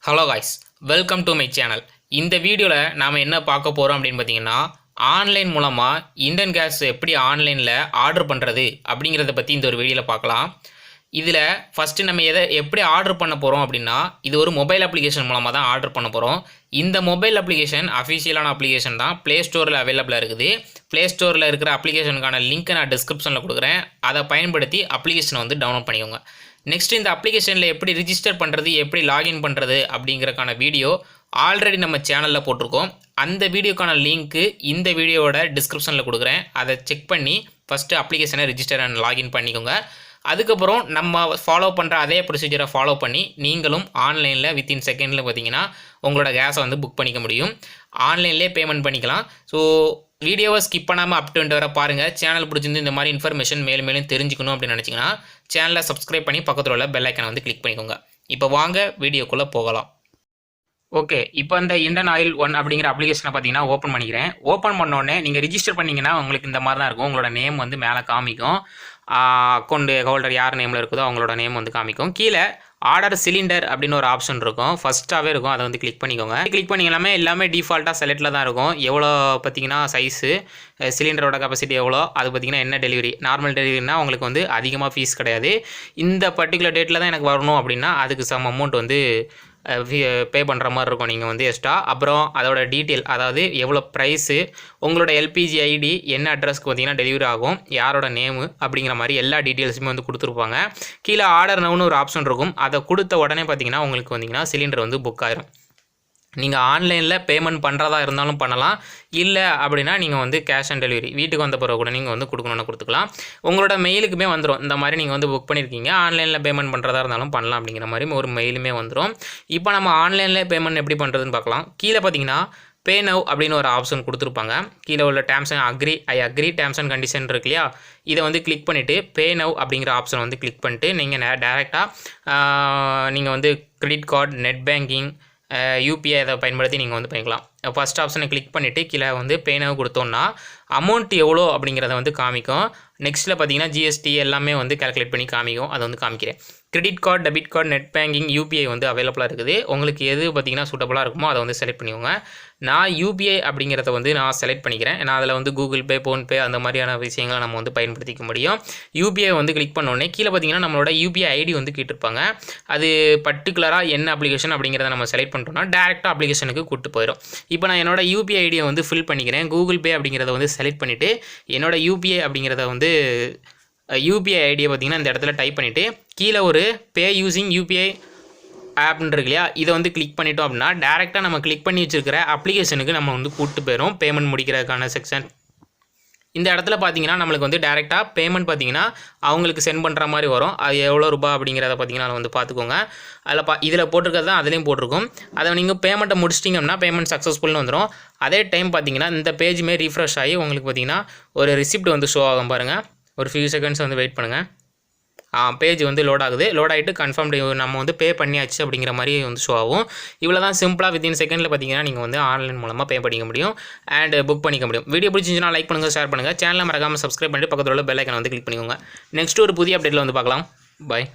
Hello guys, welcome to my channel. இந்த வீடியோவில் நாம் என்ன பார்க்க போகிறோம் அப்படின்னு பார்த்தீங்கன்னா, ஆன்லைன் மூலமாக இண்டேன் கேஸ் எப்படி ஆன்லைனில் ஆர்டர் பண்ணுறது அப்படிங்கிறத பற்றி இந்த ஒரு வீடியோவில் பார்க்கலாம். இதில் ஃபஸ்ட்டு நம்ம எப்படி ஆர்டர் பண்ண போகிறோம் அப்படின்னா, இது ஒரு மொபைல் அப்ளிகேஷன் மூலமாக தான் ஆர்டர் பண்ண போகிறோம். இந்த மொபைல் அப்ளிகேஷன் அஃபிஷியலான அப்ளிகேஷன் தான், ப்ளே ஸ்டோரில் அவைலபிளாக இருக்குது. ப்ளே ஸ்டோரில் இருக்கிற அப்ளிகேஷனுக்கான லிங்க்கை நான் டிஸ்கிரிப்ஷனில் கொடுக்குறேன். அதை பயன்படுத்தி அப்ளிகேஷனை வந்து டவுன்லோட் பண்ணிக்கோங்க. நெக்ஸ்ட் இந்த அப்ளிகேஷனில் எப்படி ரிஜிஸ்டர் பண்ணுறது, எப்படி லாகின் பண்ணுறது அப்படிங்கிறக்கான வீடியோ ஆல்ரெடி நம்ம சேனலில் போட்டிருக்கோம். அந்த வீடியோக்கான லிங்க்கு இந்த வீடியோவோட டிஸ்கிரிப்ஷனில் கொடுக்குறேன். அதை செக் பண்ணி ஃபஸ்ட்டு அப்ளிகேஷனை ரிஜிஸ்டர் அண்ட் லாகின் பண்ணிக்கோங்க. அதுக்கப்புறம் நம்ம ஃபாலோ பண்ணுற அதே ப்ரொசீஜரை ஃபாலோ பண்ணி நீங்களும் ஆன்லைனில் வித்தின் செகண்டில் பார்த்தீங்கன்னா உங்களோட கேஸை வந்து புக் பண்ணிக்க முடியும். ஆன்லைன்லேயே பேமெண்ட் பண்ணிக்கலாம். ஸோ வீடியோவை ஸ்கிப் பண்ணாமல் அப் டு வர பாருங்கள். சேனல் பிடிச்சிருந்து இந்த மாதிரி இன்ஃபர்மேஷன் மேலும் மேலும் தெரிஞ்சுக்கணும் அப்படின்னு நினச்சிங்கன்னா சேனலை சப்ஸ்கிரைப் பண்ணி பக்கத்தில் உள்ள பெல் ஐக்கனை வந்து கிளிக் பண்ணிக்கோங்க. இப்போ வாங்க வீடியோக்குள்ளே போகலாம். ஓகே, இப்போ இந்த இண்டியன் ஆயில் ஒன் அப்படிங்கிற அப்ளிகேஷனை பார்த்தீங்கன்னா ஓப்பன் பண்ணிக்கிறேன். ஓப்பன் பண்ணோடனே நீங்கள் ரிஜிஸ்டர் பண்ணிங்கன்னா உங்களுக்கு இந்த மாதிரி தான் இருக்கும். உங்களோட நேம் வந்து மேலே காமிக்கும். அக்கௌண்ட் ஹோல்டர் யார் நேமில் இருக்குதோ அவங்களோட நேம் வந்து காமிக்கும். கீழே ஆர்டர் சிலிண்டர் அப்படின்னு ஒரு ஆப்ஷன் இருக்கும், ஃபஸ்ட்டாகவே இருக்கும். அதை வந்து கிளிக் பண்ணிக்கோங்க. கிளிக் பண்ணிங்களாமே எல்லாமே டிஃபால்ட்டாக செலக்டில் தான் இருக்கும். எவ்வளோ பார்த்தீங்கன்னா சைஸு, சிலிண்டரோட கெப்பாசிட்டி எவ்வளோ, அது பார்த்தீங்கன்னா என்ன டெலிவரி. நார்மல் டெலிவரினா உங்களுக்கு வந்து அதிகமாக ஃபீஸ் கிடையாது. இந்த பர்டிகுலர் டேட்டில் தான் எனக்கு வரணும் அப்படின்னா அதுக்கு சம் அமௌண்ட் வந்து பே பண்ணுற மாதிரி இருக்கும் நீங்கள் வந்து எக்ஸ்ட்ரா. அப்புறம் அதோட டீட்டெயில், அதாவது எவ்வளோ ப்ரைஸு, உங்களோட எல்பிஜி ஐடி, என்ன அட்ரஸ்க்கு பார்த்தீங்கன்னா டெலிவரி ஆகும், யாரோட நேமு அப்படிங்கிற மாதிரி எல்லா டீட்டெயில்ஸுமே வந்து கொடுத்துருப்பாங்க. கீழே ஆர்டர் நவுன்னு ஒரு ஆப்ஷன் இருக்கும். அதை கொடுத்த உடனே பார்த்தீங்கன்னா உங்களுக்கு வந்தீங்கன்னா சிலிண்டர் வந்து புக் ஆயிரும். நீங்கள் ஆன்லைனில் பேமெண்ட் பண்ணுறதா இருந்தாலும் பண்ணலாம். இல்லை அப்படின்னா நீங்கள் வந்து கேஷ் ஆன் டெலிவரி வீட்டுக்கு வந்த பிறகு கூட நீங்கள் வந்து கொடுக்கணுன்னு கொடுத்துக்கலாம். உங்களோட மெயிலுக்குமே வந்துடும். இந்த மாதிரி நீங்கள் வந்து புக் பண்ணியிருக்கீங்க, ஆன்லைனில் பேமெண்ட் பண்ணுறதா இருந்தாலும் பண்ணலாம் அப்படிங்கிற மாதிரி ஒரு மெயிலுமே வந்துடும். இப்போ நம்ம ஆன்லைனில் பேமெண்ட் எப்படி பண்ணுறதுன்னு பார்க்கலாம். கீழே பார்த்தீங்கன்னா பே நவ் அப்படின்னு ஒரு ஆப்ஷன் கொடுத்துருப்பாங்க. கீழே உள்ள terms and I agree terms and condition இருக்கு இல்லையா, இதை வந்து கிளிக் பண்ணிவிட்டு பே நவ் அப்படிங்கிற ஆப்ஷன் வந்து கிளிக் பண்ணிட்டு நீங்கள் டேரெக்டாக நீங்கள் வந்து credit card, net banking, UPI அதை பயன்படுத்தி நீங்கள் வந்து பண்ணிக்கலாம். ஃபஸ்ட் ஆப்ஷனை கிளிக் பண்ணிவிட்டு கீழே வந்து பே நவ் கொடுத்தோன்னா அமௌண்ட் எவ்வளோ அப்படிங்கிறத வந்து காமிக்கும். நெக்ஸ்ட்டில் பார்த்தீங்கன்னா ஜிஎஸ்டி எல்லாமே வந்து கால்குலேட் பண்ணி காமிக்கும். அதை வந்து காமிக்கிறேன். Credit card, debit card, net banking, UPI வந்து அவைலபிளாக இருக்குது. உங்களுக்கு எது பார்த்தீங்கன்னா சூட்டபுளாக இருக்குமோ அதை வந்து செலக்ட் பண்ணிக்கோங்க. நான் யூபிஐ அப்படிங்கிறத வந்து நான் செலக்ட் பண்ணிக்கிறேன். ஏன்னா அதில் வந்து கூகுள் பே, ஃபோன்பே அந்த மாதிரியான விஷயங்களை நம்ம வந்து பயன்படுத்திக்க முடியும். யூபிஐ வந்து கிளிக் பண்ணோடனே கீழே பார்த்தீங்கன்னா நம்மளோட யூபிஐ ஐடி வந்து கேட்டிருப்பாங்க. அது பர்டிகுலராக என்ன அப்ளிகேஷன் அப்படிங்கிறத நம்ம செலக்ட் பண்ணிட்டோம்னா டேரெக்டாக அப்ளிகேஷனுக்கு கூப்பிட்டு போயிடும். இப்போ நான் என்னோட யூபிஐ ஐடியை வந்து ஃபில் பண்ணிக்கிறேன். கூகுள் பே அப்படிங்கிறத வந்து செலக்ட் பண்ணிவிட்டு என்னோட யூபிஐ அப்படிங்கிறத வந்து யூபிஐ ஐடியை பார்த்திங்கன்னா இந்த இடத்துல டைப் பண்ணிவிட்டு கீழே ஒரு பே யூஸிங் யூபிஐ ஆப்னு இருக்கு இல்லையா, இதை வந்து கிளிக் பண்ணிட்டோம் அப்படின்னா டேரெக்டாக நம்ம கிளிக் பண்ணி வச்சுருக்கிற அப்ளிகேஷனுக்கு நம்ம வந்து கூப்பிட்டு போயிடும். பேமெண்ட் முடிக்கிறதுக்கான செக்ஷன் இந்த இடத்துல பார்த்தீங்கன்னா நம்மளுக்கு வந்து டேரெக்டாக பேமெண்ட் பார்த்தீங்கன்னா அவங்களுக்கு சென்ட் பண்ணுற மாதிரி வரும். அது எவ்வளோ ரூபா அப்படிங்கிறத பார்த்தீங்கன்னா அதை வந்து பார்த்துக்கோங்க. அதில் இதில் போட்டிருக்கிறது தான் அதுலேயும் போட்டிருக்கும். அதை நீங்கள் பேமெண்ட்டை முடிச்சிட்டிங்கன்னா பேமெண்ட் சக்ஸஸ்ஃபுல்னு வந்துடும். அதே டைம் பார்த்தீங்கன்னா இந்த பேஜுமே ரீஃப்ரெஷ் ஆகி உங்களுக்கு பார்த்தீங்கன்னா ஒரு ரிசிப்ட் வந்து ஷோ ஆகும் பாருங்கள். ஒரு ஃபியூ செகண்ட்ஸ் வந்து வெயிட் பண்ணுங்கள். பேஜ் வந்து லோட் ஆகுது. லோட் ஆகிட்டு கன்ஃபார்ம் நம்ம வந்து பே பண்ணியாச்சு அப்படிங்கிற மாதிரி வந்து ஷோ ஆகும். இவ்வளோ தான் சிம்பிளாக வித்தின் செகண்டில் பார்த்தீங்கன்னா நீங்கள் வந்து ஆன்லைன் மூலமாக பே பண்ணிக்க முடியும் அண்ட் புக் பண்ணிக்க முடியும். வீடியோ பிடிச்சிருந்துச்சுன்னா லைக் பண்ணுங்கள், ஷேர் பண்ணுங்கள். சேனலை மறக்காமல் சப்ஸ்கிரைப் பண்ணிட்டு பக்கத்தில் உள்ள பெல் ஐக்கனை வந்து கிளிக் பண்ணிக்கோங்க. நெக்ஸ்ட் ஒரு புதிய அப்டேட்டில் வந்து பார்க்கலாம். பாய்.